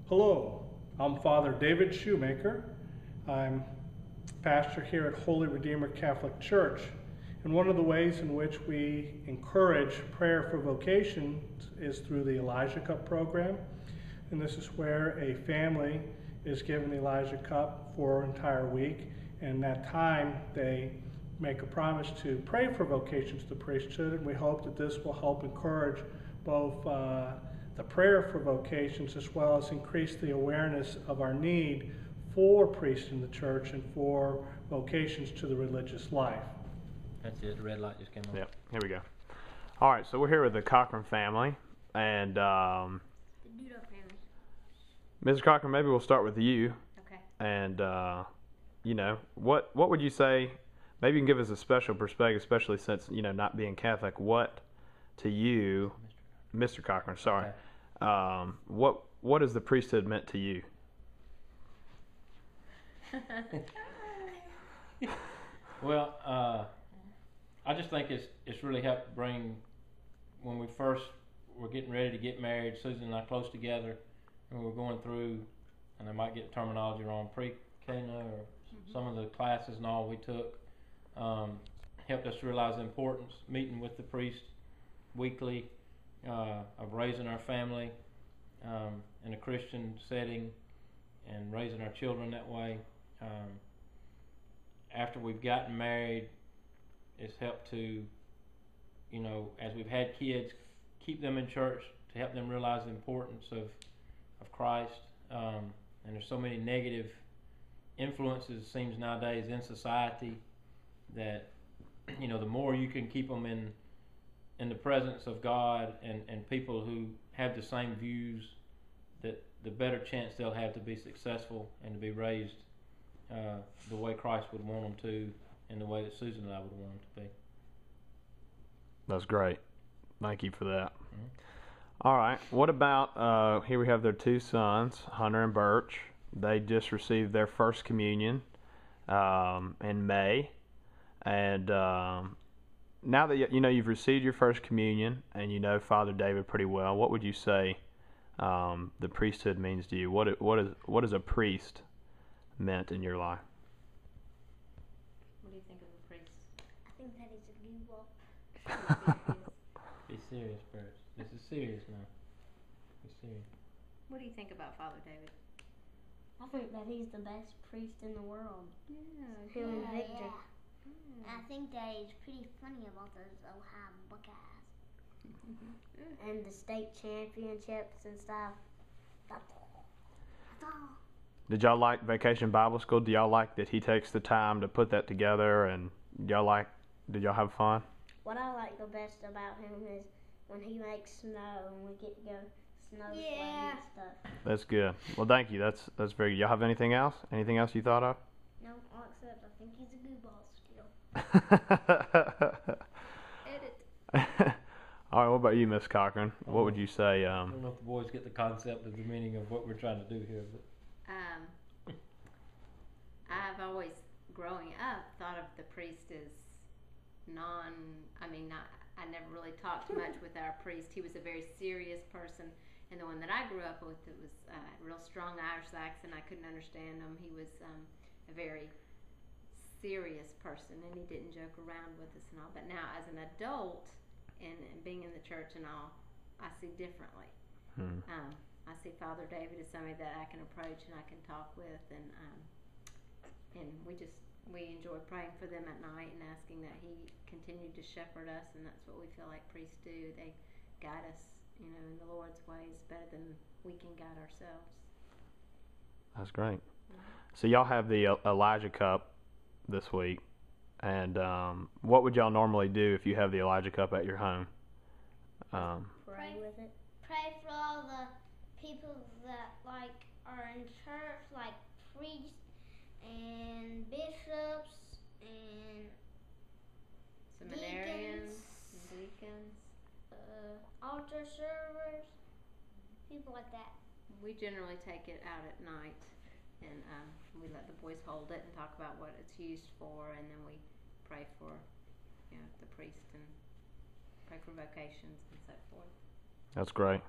Hello, I'm Father David Shoemaker. I'm pastor here at Holy Redeemer Catholic Church. And one of the ways in which we encourage prayer for vocations is through the Elijah Cup program. And this is where a family is given the Elijah Cup for an entire week. And that time they make a promise to pray for vocations to the priesthood. And we hope that this will help encourage both the prayer for vocations as well as increase the awareness of our need for priests in the church and for vocations to the religious life. That's it. The red light just came on. Yep. Here we go. All right. So we're here with the Cochran family, and The Dudo family. Mrs. Cochran, maybe we'll start with you. Okay. And what would you say? Maybe you can give us a special perspective, especially since not being Catholic. What to you, Mr. Cochran? Sorry. Okay. What has the priesthood meant to you? Well, I just think it's really helped bring, when we first were getting ready to get married, Susan and I close together, and we were going through, and I might get terminology wrong, pre-Cana or some of the classes and all we took, helped us realize the importance, meeting with the priest weekly, of raising our family in a Christian setting and raising our children that way. After we've gotten married, it's helped to, as we've had kids, keep them in church to help them realize the importance of Christ. And there's so many negative influences, it seems nowadays, in society that, the more you can keep them in the presence of God and people who have the same views, that the better chance they'll have to be successful and to be raised the way Christ would want them to, and the way that Susan and I would want them to be. That's great. Thank you for that. Mm-hmm. All right. What about here? We have their two sons, Hunter and Birch. They just received their first communion in May, and now that you've received your first communion and you know Father David pretty well, what would you say the priesthood means to you? What is a priest meant in your life? What do you think of a priest? I think that is a goofball. Be serious, Bert. This is serious now. Be serious. What do you think about Father David? I think that he's the best priest in the world. Yeah, Him and Victor. Yeah. I think that he's pretty funny about those Ohio Buckeyes. And the state championships and stuff. That's all. Did y'all like Vacation Bible School? Do y'all like that he takes the time to put that together? And did y'all have fun? What I like the best about him is when he makes snow and we get to go snow sledding and stuff. That's good. Well, thank you. That's very good. Y'all have anything else? Anything else you thought of? No, all except I think he's a goofball still. Edit. All right. What about you, Miss Cochran? What would you say? I don't know if the boys get the concept of the meaning of what we're trying to do here, but I've always, growing up, thought of the priest as I never really talked much with our priest. He was a very serious person, and the one that I grew up with, it was a real strong Irish accent. I couldn't understand him. He was a very serious person, and he didn't joke around with us and all. But now, as an adult, and being in the church and all, I see differently. I see Father David as somebody that I can approach and I can talk with, and we enjoy praying for them at night and asking that he continue to shepherd us, and that's what we feel like priests do. They guide us, in the Lord's ways better than we can guide ourselves. That's great. So y'all have the Elijah Cup this week, and what would y'all normally do if you have the Elijah Cup at your home? Pray with it. Pray for all the people that are in church, like priests and bishops and Seminarians, deacons. altar servers, people like that. We generally take it out at night, and we let the boys hold it and talk about what it's used for, and then we pray for the priest and pray for vocations and so forth. That's great.